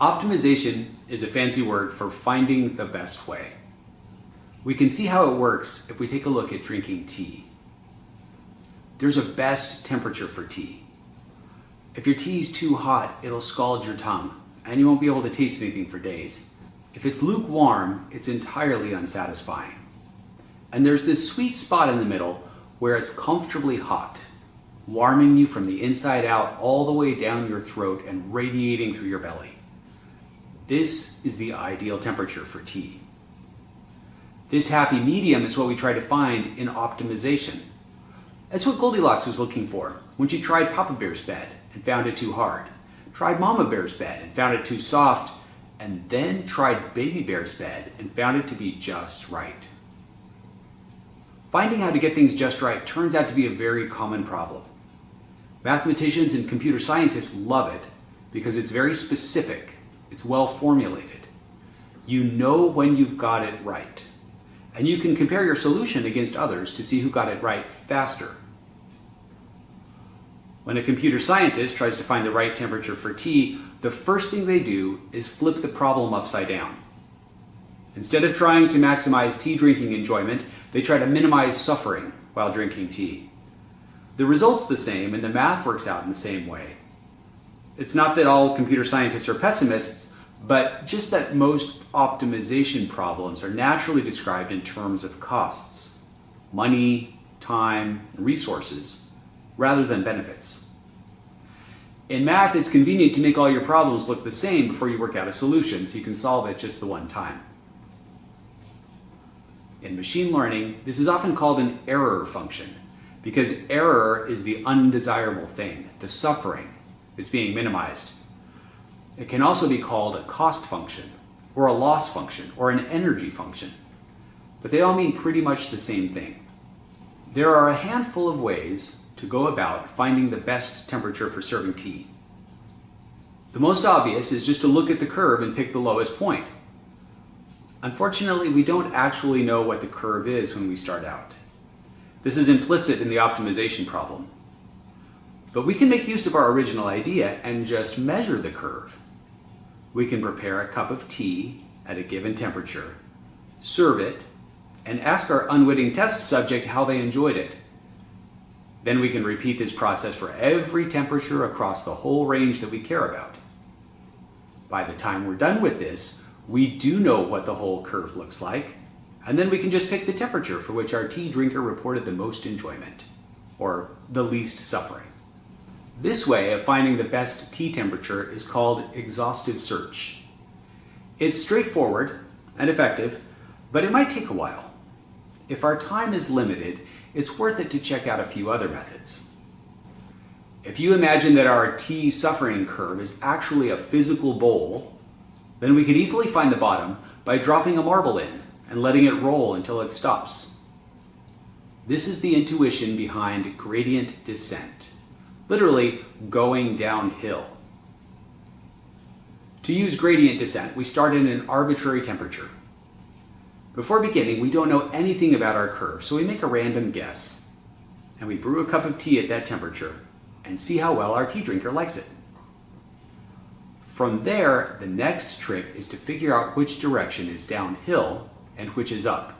Optimization is a fancy word for finding the best way. We can see how it works if we take a look at drinking tea. There's a best temperature for tea. If your tea is too hot, it'll scald your tongue, and you won't be able to taste anything for days. If it's lukewarm, it's entirely unsatisfying. And there's this sweet spot in the middle where it's comfortably hot, warming you from the inside out all the way down your throat and radiating through your belly. This is the ideal temperature for tea. This happy medium is what we try to find in optimization. That's what Goldilocks was looking for when she tried Papa Bear's bed and found it too hard, tried Mama Bear's bed and found it too soft, and then tried Baby Bear's bed and found it to be just right. Finding how to get things just right turns out to be a very common problem. Mathematicians and computer scientists love it because it's very specific. It's well formulated. You know when you've got it right. And you can compare your solution against others to see who got it right faster. When a computer scientist tries to find the right temperature for tea, the first thing they do is flip the problem upside down. Instead of trying to maximize tea drinking enjoyment, they try to minimize suffering while drinking tea. The result's the same and the math works out in the same way. It's not that all computer scientists are pessimists, but just that most optimization problems are naturally described in terms of costs, money, time, and resources, rather than benefits. In math, it's convenient to make all your problems look the same before you work out a solution so you can solve it just the one time. In machine learning, this is often called an error function because error is the undesirable thing, the suffering that's being minimized. It can also be called a cost function, or a loss function, or an energy function, but they all mean pretty much the same thing. There are a handful of ways to go about finding the best temperature for serving tea. The most obvious is just to look at the curve and pick the lowest point. Unfortunately, we don't actually know what the curve is when we start out. This is implicit in the optimization problem. But we can make use of our original idea and just measure the curve. We can prepare a cup of tea at a given temperature, serve it, and ask our unwitting test subject how they enjoyed it. Then we can repeat this process for every temperature across the whole range that we care about. By the time we're done with this, we do know what the whole curve looks like, and then we can just pick the temperature for which our tea drinker reported the most enjoyment, or the least suffering. This way of finding the best tea temperature is called exhaustive search. It's straightforward and effective, but it might take a while. If our time is limited, it's worth it to check out a few other methods. If you imagine that our tea suffering curve is actually a physical bowl, then we could easily find the bottom by dropping a marble in and letting it roll until it stops. This is the intuition behind gradient descent. Literally, going downhill. To use gradient descent, we start in an arbitrary temperature. Before beginning, we don't know anything about our curve, so we make a random guess. And we brew a cup of tea at that temperature and see how well our tea drinker likes it. From there, the next trick is to figure out which direction is downhill and which is up.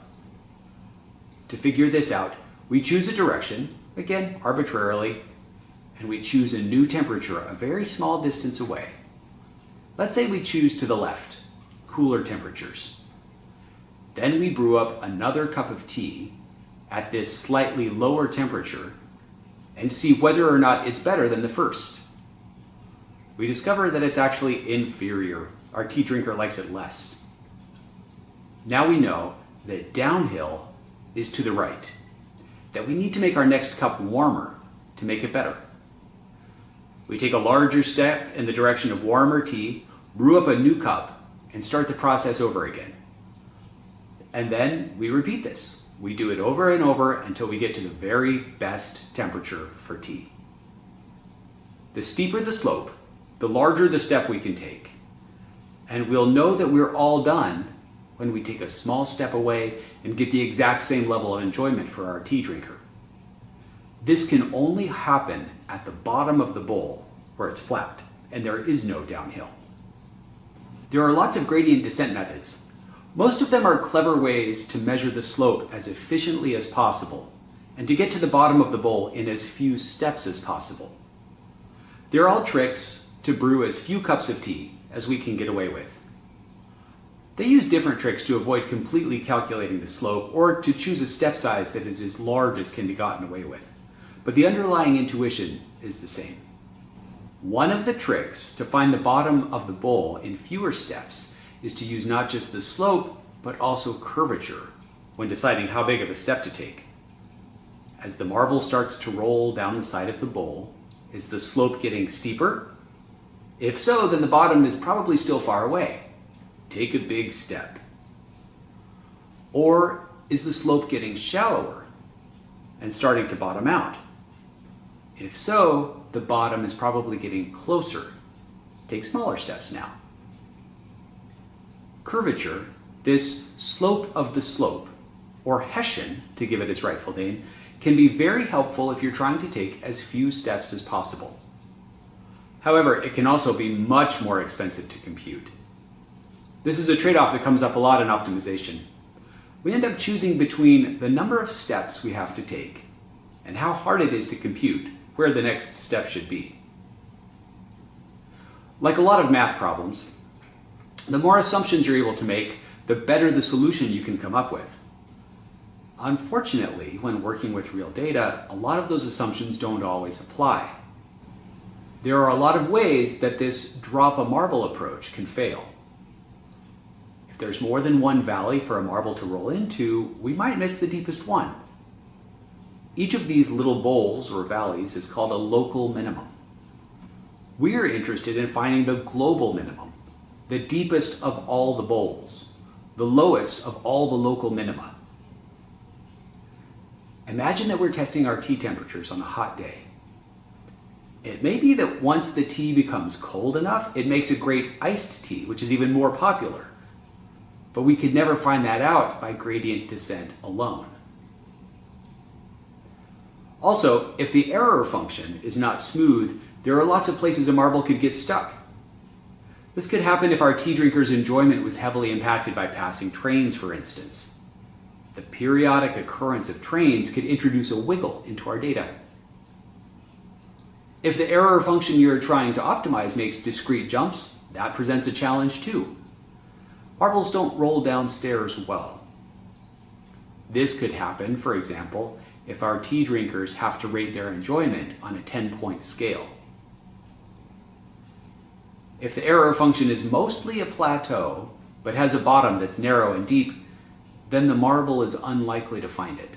To figure this out, we choose a direction, again arbitrarily, and we choose a new temperature a very small distance away. Let's say we choose to the left, cooler temperatures. Then we brew up another cup of tea at this slightly lower temperature and see whether or not it's better than the first. We discover that it's actually inferior. Our tea drinker likes it less. Now we know that downhill is to the right, that we need to make our next cup warmer to make it better. We take a larger step in the direction of warmer tea, brew up a new cup, and start the process over again. And then we repeat this. We do it over and over until we get to the very best temperature for tea. The steeper the slope, the larger the step we can take. And we'll know that we're all done when we take a small step away and get the exact same level of enjoyment for our tea drinker. This can only happen at the bottom of the bowl where it's flat and there is no downhill. There are lots of gradient descent methods. Most of them are clever ways to measure the slope as efficiently as possible and to get to the bottom of the bowl in as few steps as possible. They're all tricks to brew as few cups of tea as we can get away with. They use different tricks to avoid completely calculating the slope or to choose a step size that is as large as can be gotten away with. But the underlying intuition is the same. One of the tricks to find the bottom of the bowl in fewer steps is to use not just the slope, but also curvature when deciding how big of a step to take. As the marble starts to roll down the side of the bowl, is the slope getting steeper? If so, then the bottom is probably still far away. Take a big step. Or is the slope getting shallower and starting to bottom out? If so, the bottom is probably getting closer. Take smaller steps now. Curvature, this slope of the slope, or Hessian to give it its rightful name, can be very helpful if you're trying to take as few steps as possible. However, it can also be much more expensive to compute. This is a trade-off that comes up a lot in optimization. We end up choosing between the number of steps we have to take and how hard it is to compute where the next step should be. Like a lot of math problems, the more assumptions you're able to make, the better the solution you can come up with. Unfortunately, when working with real data, a lot of those assumptions don't always apply. There are a lot of ways that this drop a marble approach can fail. If there's more than one valley for a marble to roll into, we might miss the deepest one. Each of these little bowls or valleys is called a local minimum. We're interested in finding the global minimum, the deepest of all the bowls, the lowest of all the local minima. Imagine that we're testing our tea temperatures on a hot day. It may be that once the tea becomes cold enough, it makes a great iced tea, which is even more popular. But we could never find that out by gradient descent alone. Also, if the error function is not smooth, there are lots of places a marble could get stuck. This could happen if our tea drinker's enjoyment was heavily impacted by passing trains, for instance. The periodic occurrence of trains could introduce a wiggle into our data. If the error function you're trying to optimize makes discrete jumps, that presents a challenge too. Marbles don't roll down stairs well. This could happen, for example, if our tea drinkers have to rate their enjoyment on a 10-point scale. If the error function is mostly a plateau, but has a bottom that's narrow and deep, then the marble is unlikely to find it.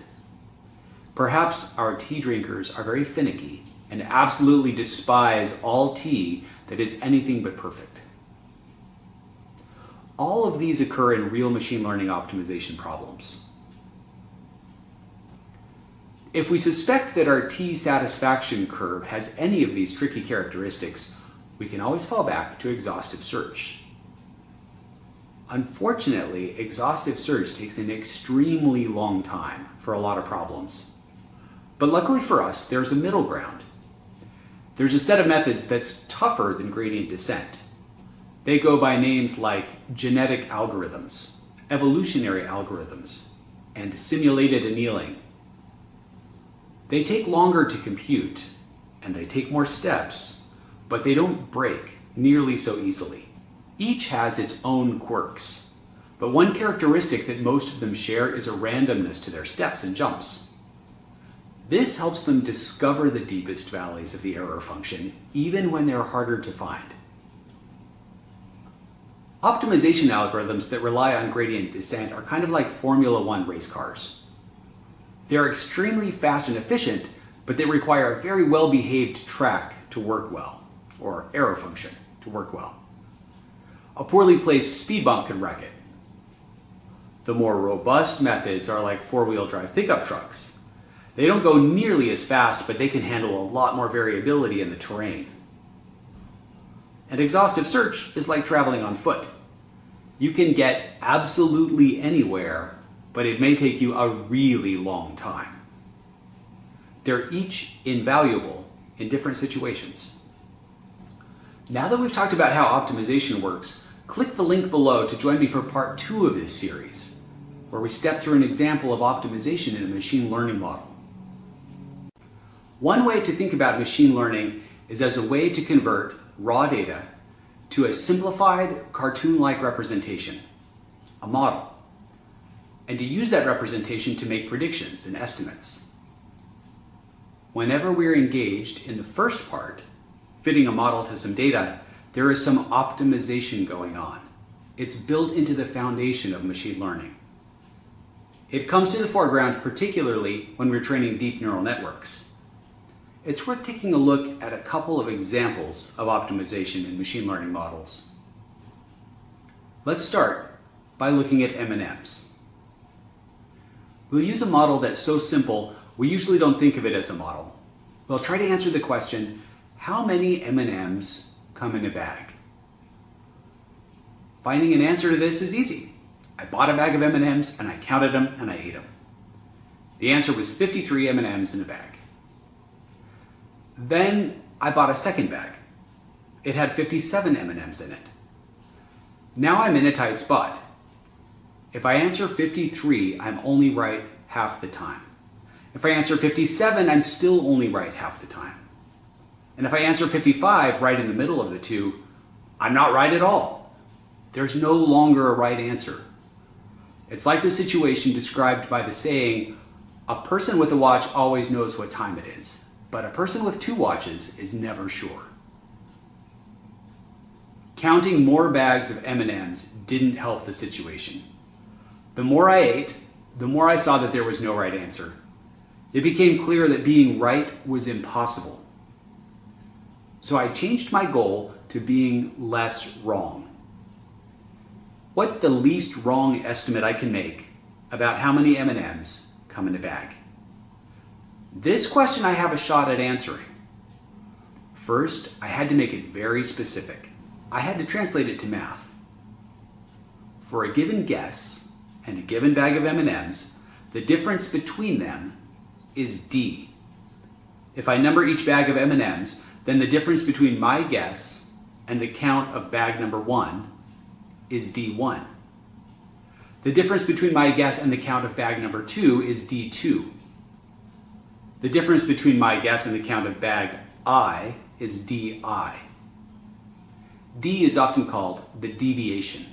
Perhaps our tea drinkers are very finicky and absolutely despise all tea that is anything but perfect. All of these occur in real machine learning optimization problems. If we suspect that our tea satisfaction curve has any of these tricky characteristics, we can always fall back to exhaustive search. Unfortunately, exhaustive search takes an extremely long time for a lot of problems. But luckily for us, there's a middle ground. There's a set of methods that's tougher than gradient descent. They go by names like genetic algorithms, evolutionary algorithms, and simulated annealing. They take longer to compute, and they take more steps, but they don't break nearly so easily. Each has its own quirks, but one characteristic that most of them share is a randomness to their steps and jumps. This helps them discover the deepest valleys of the error function, even when they're harder to find. Optimization algorithms that rely on gradient descent are kind of like Formula One race cars. They're extremely fast and efficient, but they require a very well-behaved track to work well, or error function to work well. A poorly placed speed bump can wreck it. The more robust methods are like four-wheel drive pickup trucks. They don't go nearly as fast, but they can handle a lot more variability in the terrain. And exhaustive search is like traveling on foot. You can get absolutely anywhere, but it may take you a really long time. They're each invaluable in different situations. Now that we've talked about how optimization works, Click the link below to join me for part 2 of this series, where we step through an example of optimization in a machine learning model. One way to think about machine learning is as a way to convert raw data to a simplified cartoon-like representation, a model, and to use that representation to make predictions and estimates. Whenever we're engaged in the first part, fitting a model to some data, there is some optimization going on. It's built into the foundation of machine learning. It comes to the foreground particularly when we're training deep neural networks. It's worth taking a look at a couple of examples of optimization in machine learning models. Let's start by looking at M&Ms. We'll use a model that's so simple we usually don't think of it as a model. We'll try to answer the question, how many M&Ms come in a bag? Finding an answer to this is easy. I bought a bag of M&Ms and I counted them and I ate them. The answer was 53 M&Ms in a bag. Then I bought a second bag. It had 57 M&Ms in it. Now I'm in a tight spot. If I answer 53, I'm only right half the time. If I answer 57, I'm still only right half the time. And if I answer 55 right in the middle of the two, I'm not right at all. There's no longer a right answer. It's like the situation described by the saying, a person with a watch always knows what time it is, but a person with 2 watches is never sure. Counting more bags of M&Ms didn't help the situation. The more I ate, the more I saw that there was no right answer. It became clear that being right was impossible. So I changed my goal to being less wrong. What's the least wrong estimate I can make about how many M&Ms come in a bag? This question I have a shot at answering. First, I had to make it very specific. I had to translate it to math. For a given guess and a given bag of M&Ms, the difference between them is D. If I number each bag of M&Ms, then the difference between my guess and the count of bag number 1 is D1. The difference between my guess and the count of bag number 2 is D2. The difference between my guess and the count of bag I is DI. D is often called the deviation.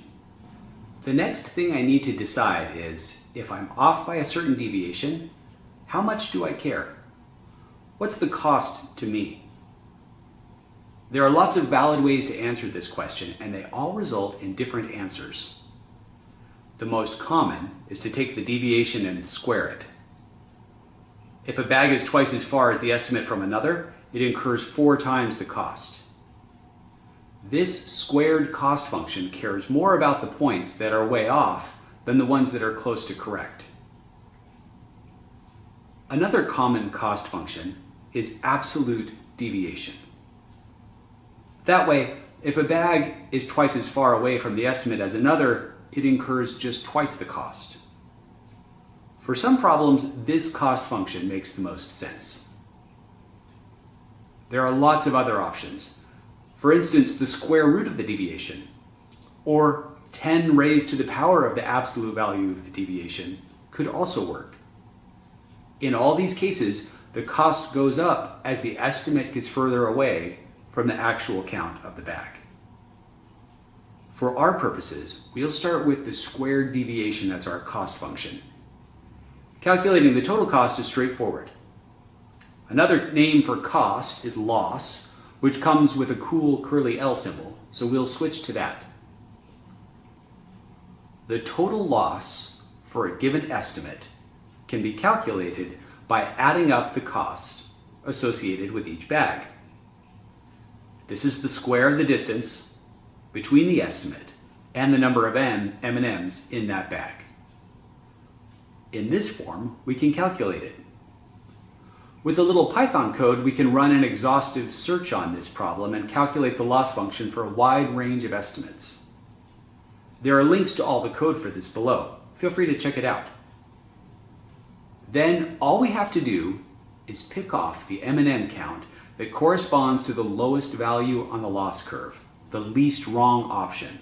The next thing I need to decide is, if I'm off by a certain deviation, how much do I care? What's the cost to me? There are lots of valid ways to answer this question, and they all result in different answers. The most common is to take the deviation and square it. If a bag is twice as far as the estimate from another, it incurs 4 times the cost. This squared cost function cares more about the points that are way off than the ones that are close to correct. Another common cost function is absolute deviation. That way, if a bag is twice as far away from the estimate as another, it incurs just twice the cost. For some problems, this cost function makes the most sense. There are lots of other options. For instance, the square root of the deviation, or 10 raised to the power of the absolute value of the deviation, could also work. In all these cases, the cost goes up as the estimate gets further away from the actual count of the bag. For our purposes, we'll start with the squared deviation that's our cost function. Calculating the total cost is straightforward. Another name for cost is loss, which comes with a cool curly L symbol, so we'll switch to that. The total loss for a given estimate can be calculated by adding up the cost associated with each bag. This is the square of the distance between the estimate and the number of M&Ms in that bag. In this form, we can calculate it. With a little Python code, we can run an exhaustive search on this problem and calculate the loss function for a wide range of estimates. There are links to all the code for this below. Feel free to check it out. Then all we have to do is pick off the M&M count that corresponds to the lowest value on the loss curve, the least wrong option.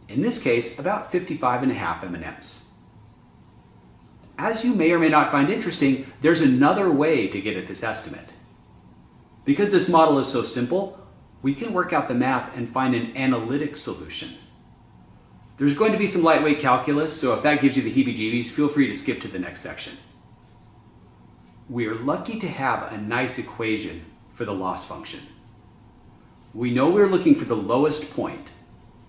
In this case, about 55.5 M&Ms. As you may or may not find interesting, there's another way to get at this estimate. Because this model is so simple, we can work out the math and find an analytic solution. There's going to be some lightweight calculus, so if that gives you the heebie-jeebies, feel free to skip to the next section. We are lucky to have a nice equation for the loss function. We know we're looking for the lowest point,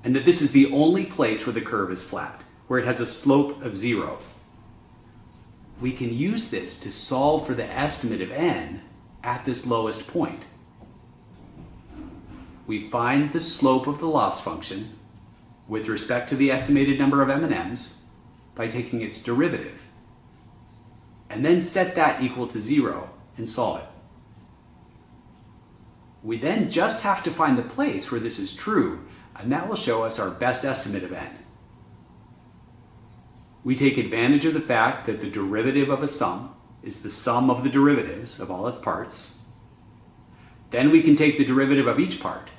and that this is the only place where the curve is flat, where it has a slope of 0. We can use this to solve for the estimate of n at this lowest point. We find the slope of the loss function with respect to the estimated number of M&Ms by taking its derivative, and then set that equal to 0 and solve it. We then just have to find the place where this is true, and that will show us our best estimate of n. We take advantage of the fact that the derivative of a sum is the sum of the derivatives of all its parts. Then we can take the derivative of each part.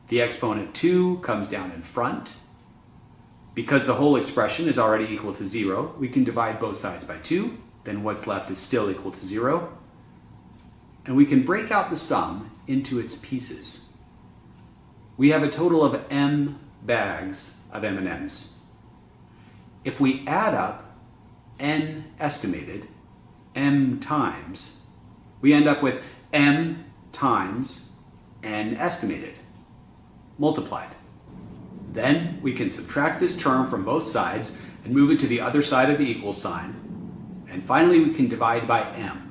The exponent 2 comes down in front. Because the whole expression is already equal to 0, we can divide both sides by 2, then what's left is still equal to 0. And we can break out the sum into its pieces. We have a total of m bags of M&Ms. If we add up n estimated, m times, we end up with m times n estimated, multiplied. Then we can subtract this term from both sides and move it to the other side of the equal sign. And finally we can divide by m.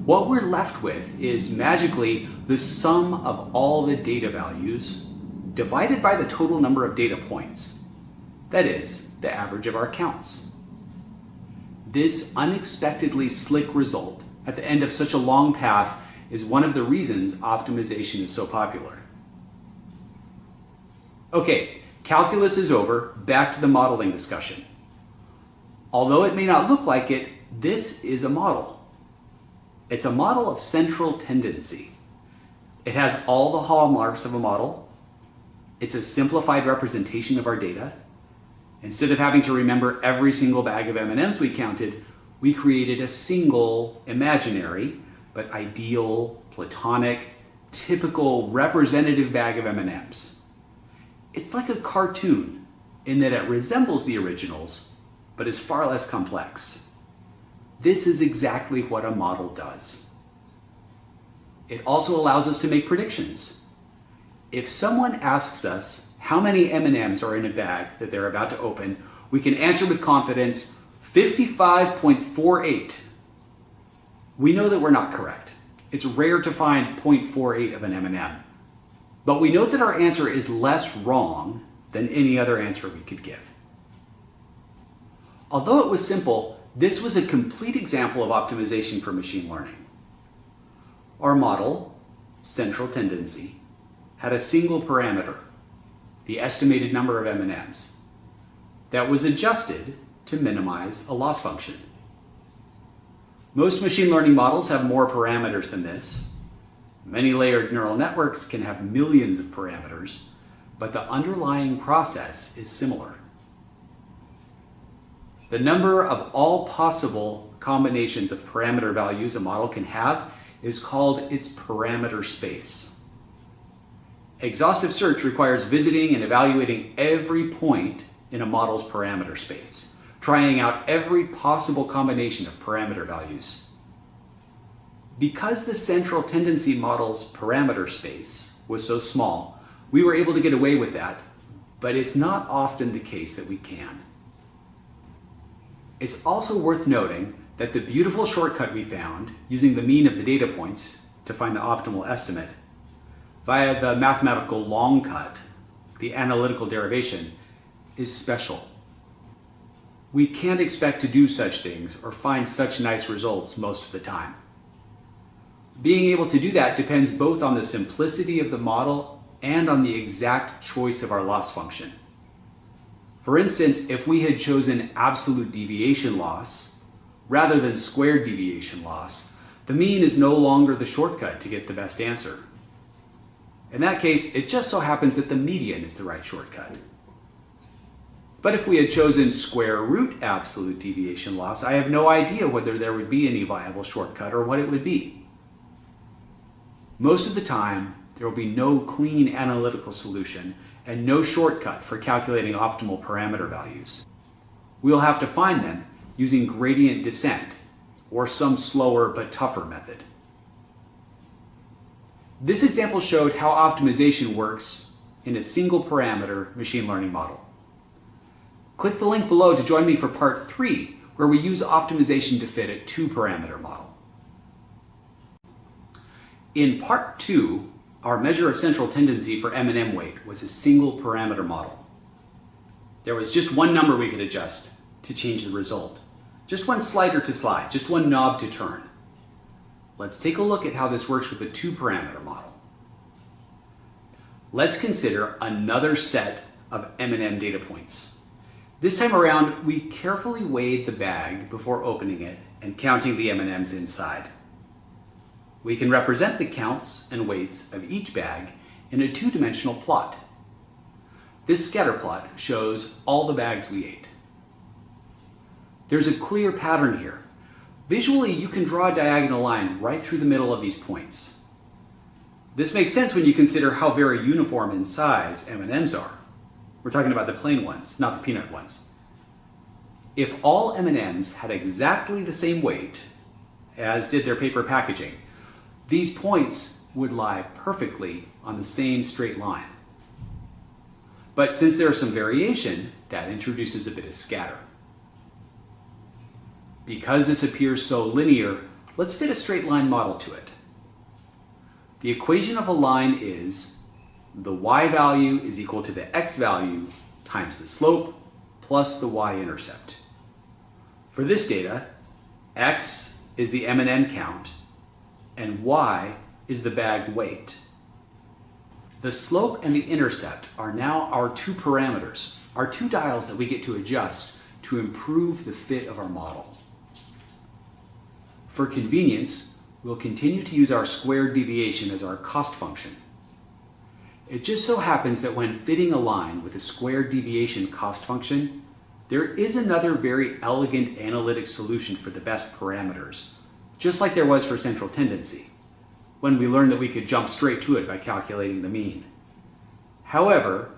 What we're left with is magically the sum of all the data values divided by the total number of data points. That is, the average of our counts. This unexpectedly slick result at the end of such a long path is one of the reasons optimization is so popular. Okay, calculus is over, back to the modeling discussion. Although it may not look like it, this is a model. It's a model of central tendency. It has all the hallmarks of a model. It's a simplified representation of our data. Instead of having to remember every single bag of M&Ms we counted, we created a single imaginary, but ideal, platonic, typical representative bag of M&Ms. It's like a cartoon in that it resembles the originals, but is far less complex. This is exactly what a model does. It also allows us to make predictions. If someone asks us how many M&Ms are in a bag that they're about to open, we can answer with confidence 55.48. We know that we're not correct. It's rare to find 0.48 of an M&M. But we know that our answer is less wrong than any other answer we could give. Although it was simple, this was a complete example of optimization for machine learning. Our model, central tendency, had a single parameter, the estimated number of M&Ms, that was adjusted to minimize a loss function. Most machine learning models have more parameters than this. Many layered neural networks can have millions of parameters, but the underlying process is similar. The number of all possible combinations of parameter values a model can have is called its parameter space. Exhaustive search requires visiting and evaluating every point in a model's parameter space, trying out every possible combination of parameter values. Because the central tendency model's parameter space was so small, we were able to get away with that, but it's not often the case that we can. It's also worth noting that the beautiful shortcut we found using the mean of the data points to find the optimal estimate via the mathematical long cut, the analytical derivation, is special. We can't expect to do such things or find such nice results most of the time. Being able to do that depends both on the simplicity of the model and on the exact choice of our loss function. For instance, if we had chosen absolute deviation loss rather than squared deviation loss, the mean is no longer the shortcut to get the best answer. In that case, it just so happens that the median is the right shortcut. But if we had chosen square root absolute deviation loss, I have no idea whether there would be any viable shortcut or what it would be. Most of the time, there will be no clean analytical solution and no shortcut for calculating optimal parameter values. We'll have to find them using gradient descent or some slower but tougher method. This example showed how optimization works in a single parameter machine learning model. Click the link below to join me for part 3, where we use optimization to fit a 2-parameter model. In part 2, our measure of central tendency for M&M weight was a single parameter model. There was just one number we could adjust to change the result. Just one slider to slide, just one knob to turn. Let's take a look at how this works with a 2-parameter model. Let's consider another set of M&M data points. This time around, we carefully weighed the bag before opening it and counting the M&Ms inside. We can represent the counts and weights of each bag in a 2-dimensional plot. This scatter plot shows all the bags we ate. There's a clear pattern here. Visually, you can draw a diagonal line right through the middle of these points. This makes sense when you consider how very uniform in size M&Ms are. We're talking about the plain ones, not the peanut ones. If all M&Ms had exactly the same weight, as did their paper packaging, these points would lie perfectly on the same straight line. But since there is some variation, that introduces a bit of scatter. Because this appears so linear, let's fit a straight line model to it. The equation of a line is the y value is equal to the x value times the slope plus the y-intercept. For this data, x is the M&M count and y is the bag weight. The slope and the intercept are now our 2 parameters, our 2 dials that we get to adjust to improve the fit of our model. For convenience, we'll continue to use our squared deviation as our cost function. It just so happens that when fitting a line with a squared deviation cost function, there is another very elegant analytic solution for the best parameters, just like there was for central tendency, when we learned that we could jump straight to it by calculating the mean. However,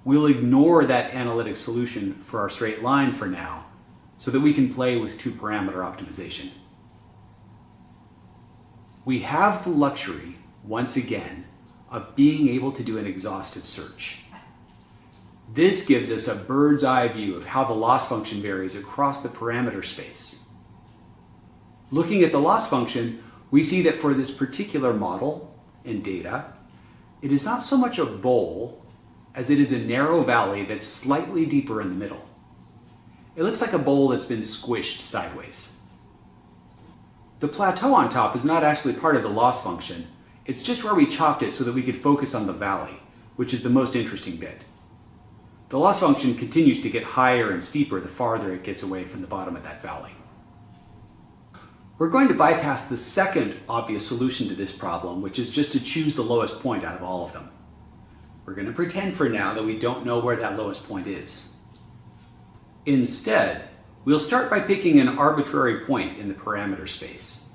we'll ignore that analytic solution for our straight line for now, so that we can play with 2-parameter optimization. We have the luxury, once again, of being able to do an exhaustive search. This gives us a bird's eye view of how the loss function varies across the parameter space. Looking at the loss function, we see that for this particular model and data, it is not so much a bowl as it is a narrow valley that's slightly deeper in the middle. It looks like a bowl that's been squished sideways. The plateau on top is not actually part of the loss function. It's just where we chopped it so that we could focus on the valley, which is the most interesting bit. The loss function continues to get higher and steeper the farther it gets away from the bottom of that valley. We're going to bypass the second obvious solution to this problem, which is just to choose the lowest point out of all of them. We're going to pretend for now that we don't know where that lowest point is. Instead, we'll start by picking an arbitrary point in the parameter space.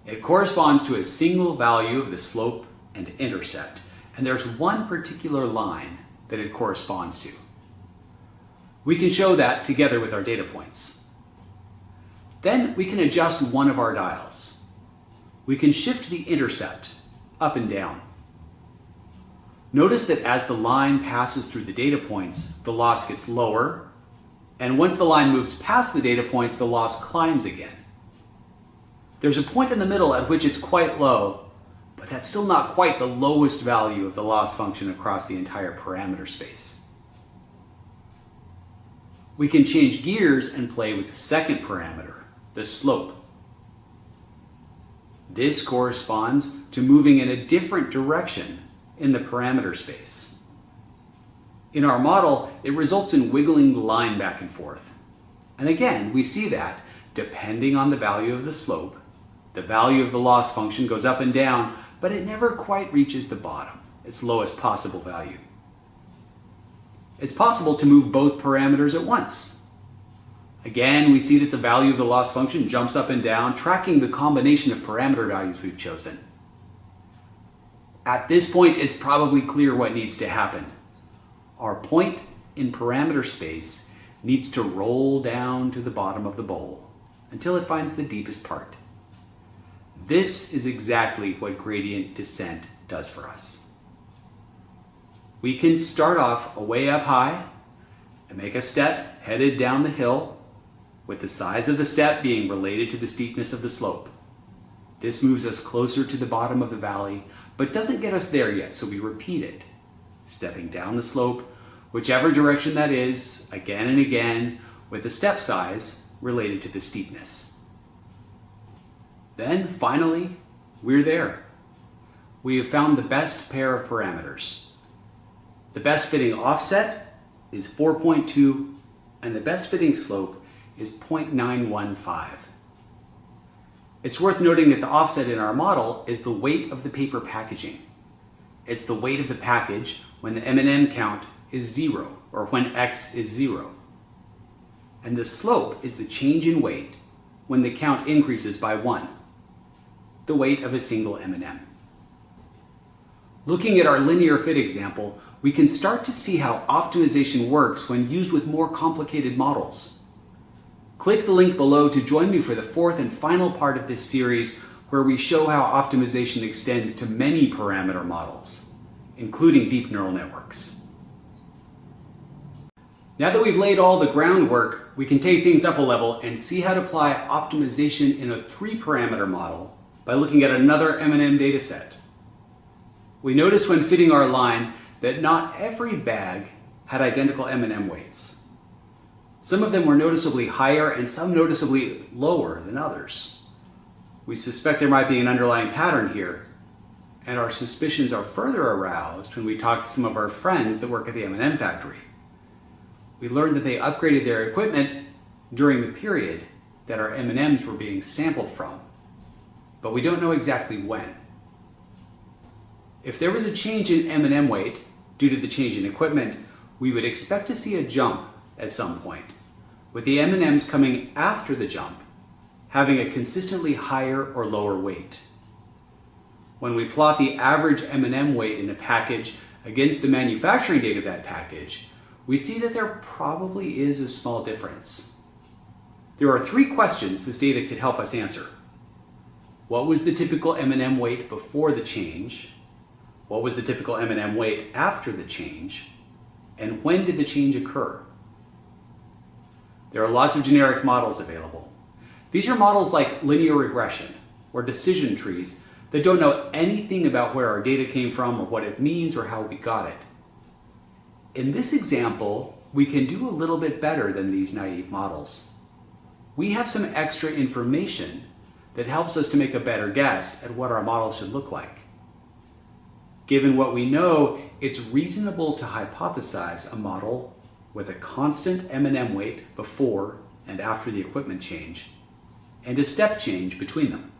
It corresponds to a single value of the slope and intercept, and there's one particular line that it corresponds to. We can show that together with our data points. Then we can adjust one of our dials. We can shift the intercept up and down. Notice that as the line passes through the data points, the loss gets lower, and once the line moves past the data points, the loss climbs again. There's a point in the middle at which it's quite low, but that's still not quite the lowest value of the loss function across the entire parameter space. We can change gears and play with the second parameter, the slope. This corresponds to moving in a different direction in the parameter space. In our model, it results in wiggling the line back and forth. And again, we see that depending on the value of the slope, the value of the loss function goes up and down, but it never quite reaches the bottom, its lowest possible value. It's possible to move both parameters at once. Again, we see that the value of the loss function jumps up and down, tracking the combination of parameter values we've chosen. At this point, it's probably clear what needs to happen. Our point in parameter space needs to roll down to the bottom of the bowl until it finds the deepest part. This is exactly what gradient descent does for us. We can start off way up high and make a step headed down the hill, with the size of the step being related to the steepness of the slope. This moves us closer to the bottom of the valley, but doesn't get us there yet, so we repeat it, stepping down the slope, whichever direction that is, again and again, with the step size related to the steepness. Then, finally, we're there. We have found the best pair of parameters. The best fitting offset is 4.2, and the best fitting slope is 0.915. It's worth noting that the offset in our model is the weight of the paper packaging. It's the weight of the package when the M&M count is 0, or when X is 0. And the slope is the change in weight when the count increases by 1, the weight of a single M&M. Looking at our linear fit example, we can start to see how optimization works when used with more complicated models. Click the link below to join me for the fourth and final part of this series, where we show how optimization extends to many parameter models, including deep neural networks. Now that we've laid all the groundwork, we can take things up a level and see how to apply optimization in a 3-parameter model by looking at another M&M dataset. We noticed when fitting our line that not every bag had identical M&M weights. Some of them were noticeably higher and some noticeably lower than others. We suspect there might be an underlying pattern here, and our suspicions are further aroused when we talk to some of our friends that work at the M&M factory. We learned that they upgraded their equipment during the period that our M&Ms were being sampled from, but we don't know exactly when. If there was a change in M&M weight due to the change in equipment, we would expect to see a jump at some point, with the M&Ms coming after the jump, having a consistently higher or lower weight. When we plot the average M&M weight in a package against the manufacturing date of that package, we see that there probably is a small difference. There are 3 questions this data could help us answer. What was the typical M&M weight before the change? What was the typical M&M weight after the change? And when did the change occur? There are lots of generic models available. These are models like linear regression or decision trees that don't know anything about where our data came from or what it means or how we got it. In this example, we can do a little bit better than these naive models. We have some extra information that helps us to make a better guess at what our model should look like. Given what we know, it's reasonable to hypothesize a model with a constant M&M weight before and after the equipment change, and a step change between them.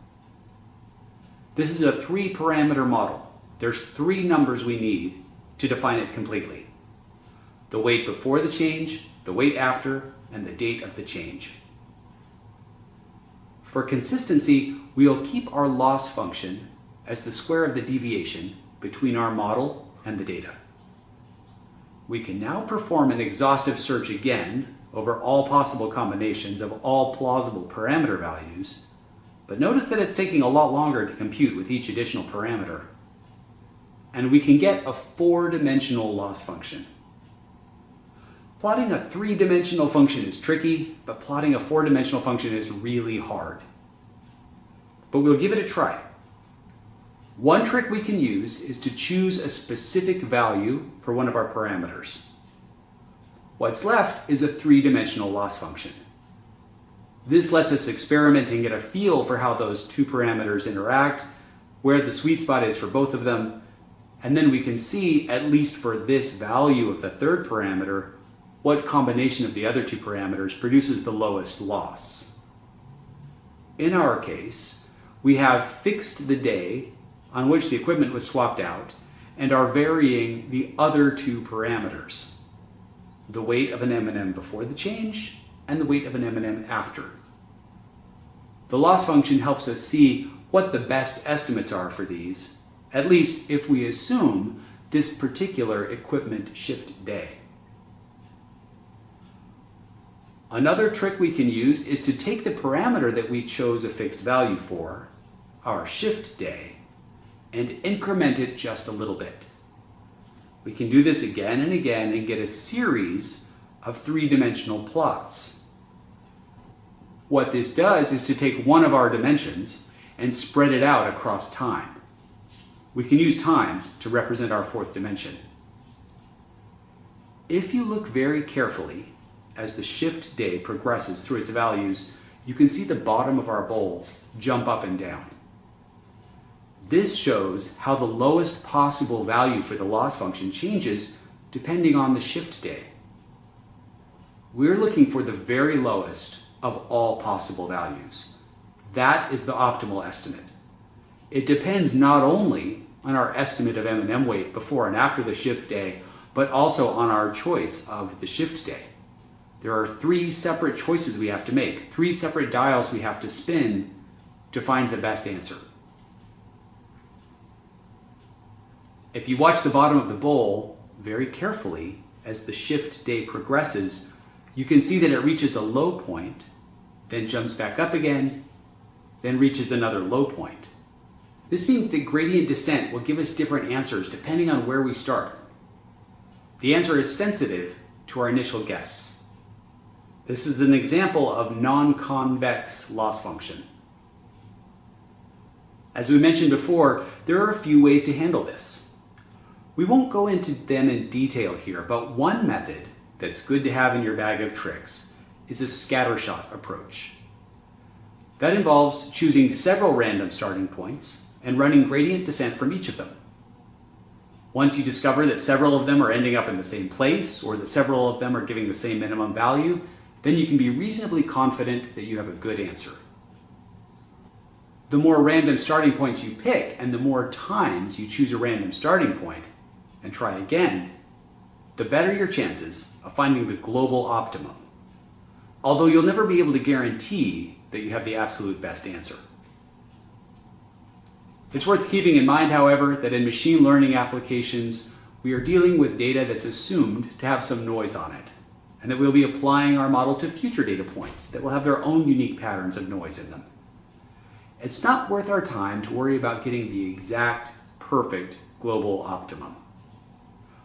This is a 3-parameter model. There's 3 numbers we need to define it completely: the weight before the change, the weight after, and the date of the change. For consistency, we'll keep our loss function as the square of the deviation between our model and the data. We can now perform an exhaustive search again over all possible combinations of all plausible parameter values, but notice that it's taking a lot longer to compute with each additional parameter. And we can get a 4-dimensional loss function. Plotting a 3-dimensional function is tricky, but plotting a 4-dimensional function is really hard. But we'll give it a try. One trick we can use is to choose a specific value for one of our parameters. What's left is a 3-dimensional loss function. This lets us experiment and get a feel for how those 2 parameters interact, where the sweet spot is for both of them, and then we can see, at least for this value of the 3rd parameter, what combination of the other 2 parameters produces the lowest loss. In our case, we have fixed the day on which the equipment was swapped out and are varying the other two parameters, the weight of an M&M before the change and the weight of an M&M after. The loss function helps us see what the best estimates are for these, at least if we assume this particular equipment shift day. Another trick we can use is to take the parameter that we chose a fixed value for, our shift day, and increment it just a little bit. We can do this again and again and get a series of three-dimensional plots. What this does is to take one of our dimensions and spread it out across time. We can use time to represent our fourth dimension. If you look very carefully as the shift day progresses through its values, you can see the bottom of our bowl jump up and down. This shows how the lowest possible value for the loss function changes depending on the shift day. We're looking for the very lowest of all possible values. That is the optimal estimate. It depends not only on our estimate of M&M weight before and after the shift day, but also on our choice of the shift day. There are three separate choices we have to make, three separate dials we have to spin to find the best answer. If you watch the bottom of the bowl very carefully as the shift day progresses, you can see that it reaches a low point, then jumps back up again, then reaches another low point. This means that gradient descent will give us different answers depending on where we start. The answer is sensitive to our initial guess. This is an example of non-convex loss function. As we mentioned before, there are a few ways to handle this. We won't go into them in detail here, but one method that's good to have in your bag of tricks is a scattershot approach. That involves choosing several random starting points and running gradient descent from each of them. Once you discover that several of them are ending up in the same place, or that several of them are giving the same minimum value, then you can be reasonably confident that you have a good answer. The more random starting points you pick, and the more times you choose a random starting point and try again, the better your chances of finding the global optimum. Although you'll never be able to guarantee that you have the absolute best answer. It's worth keeping in mind, however, that in machine learning applications, we are dealing with data that's assumed to have some noise on it, and that we'll be applying our model to future data points that will have their own unique patterns of noise in them. It's not worth our time to worry about getting the exact, perfect global optimum.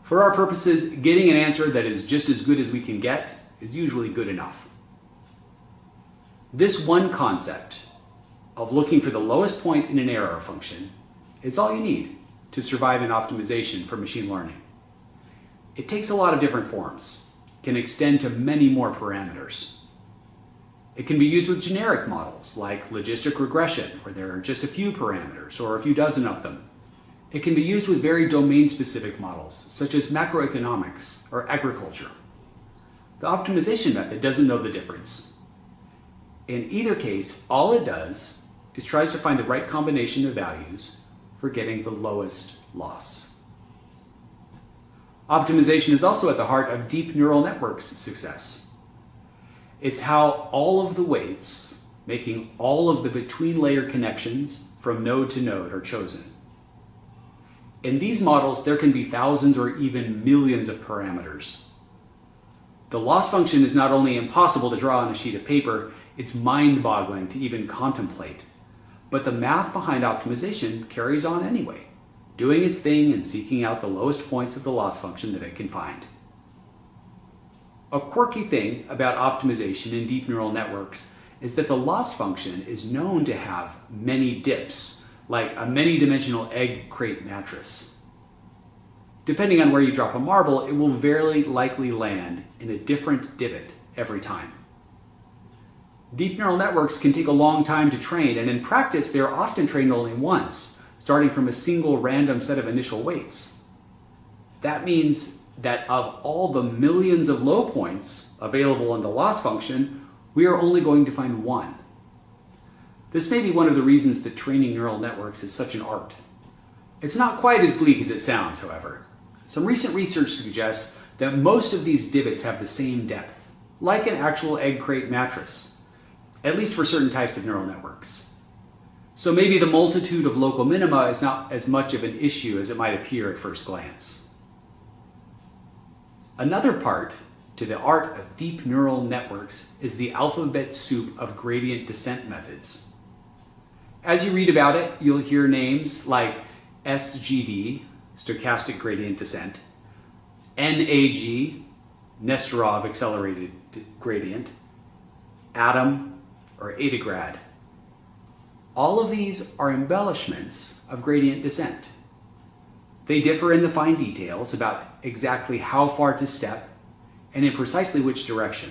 For our purposes, getting an answer that is just as good as we can get is usually good enough. This one concept of looking for the lowest point in an error function is all you need to survive in optimization for machine learning. It takes a lot of different forms, can extend to many more parameters. It can be used with generic models like logistic regression, where there are just a few parameters or a few dozen of them. It can be used with very domain-specific models, such as macroeconomics or agriculture. The optimization method doesn't know the difference. In either case, all it does is tries to find the right combination of values for getting the lowest loss. Optimization is also at the heart of deep neural networks' success. It's how all of the weights, making all of the between-layer connections from node to node, are chosen. In these models, there can be thousands or even millions of parameters. The loss function is not only impossible to draw on a sheet of paper, it's mind-boggling to even contemplate. But the math behind optimization carries on anyway, doing its thing and seeking out the lowest points of the loss function that it can find. A quirky thing about optimization in deep neural networks is that the loss function is known to have many dips, like a many-dimensional egg crate mattress. Depending on where you drop a marble, it will very likely land in a different divot every time. Deep neural networks can take a long time to train, and in practice, they are often trained only once, starting from a single random set of initial weights. That means that of all the millions of low points available in the loss function, we are only going to find one. This may be one of the reasons that training neural networks is such an art. It's not quite as bleak as it sounds, however. Some recent research suggests that most of these divots have the same depth, like an actual egg crate mattress, at least for certain types of neural networks. So maybe the multitude of local minima is not as much of an issue as it might appear at first glance. Another part to the art of deep neural networks is the alphabet soup of gradient descent methods. As you read about it, you'll hear names like SGD, stochastic gradient descent, NAG, Nesterov accelerated gradient, ATOM, or ADAGRAD. All of these are embellishments of gradient descent. They differ in the fine details about exactly how far to step and in precisely which direction.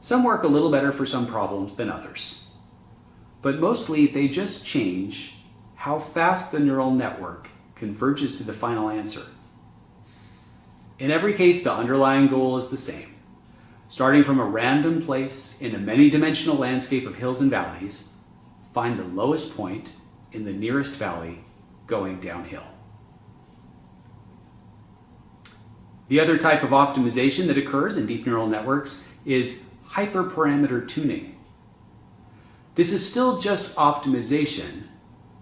Some work a little better for some problems than others. But mostly they just change how fast the neural network converges to the final answer. In every case, the underlying goal is the same. Starting from a random place in a many-dimensional landscape of hills and valleys, find the lowest point in the nearest valley going downhill. The other type of optimization that occurs in deep neural networks is hyperparameter tuning. This is still just optimization,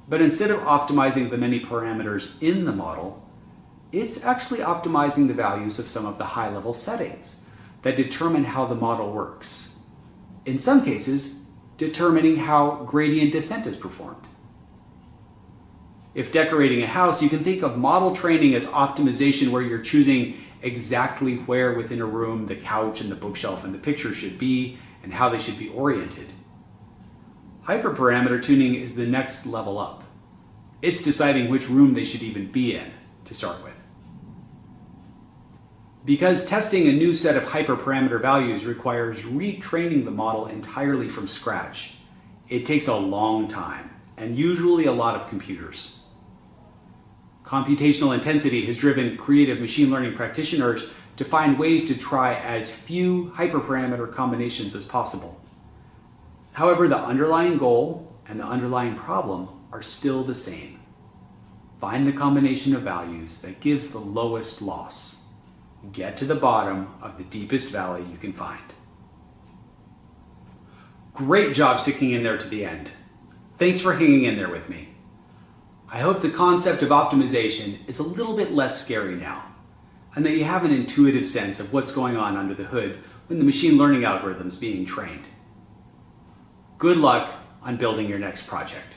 but instead of optimizing the many parameters in the model, it's actually optimizing the values of some of the high-level settings that determine how the model works. In some cases, determining how gradient descent is performed. If decorating a house, you can think of model training as optimization where you're choosing exactly where within a room the couch and the bookshelf and the picture should be and how they should be oriented. Hyperparameter tuning is the next level up. It's deciding which room they should even be in to start with. Because testing a new set of hyperparameter values requires retraining the model entirely from scratch, it takes a long time and usually a lot of computers. Computational intensity has driven creative machine learning practitioners to find ways to try as few hyperparameter combinations as possible. However, the underlying goal and the underlying problem are still the same. Find the combination of values that gives the lowest loss. Get to the bottom of the deepest valley you can find. Great job sticking in there to the end. Thanks for hanging in there with me. I hope the concept of optimization is a little bit less scary now, and that you have an intuitive sense of what's going on under the hood when the machine learning algorithm is being trained. Good luck on building your next project.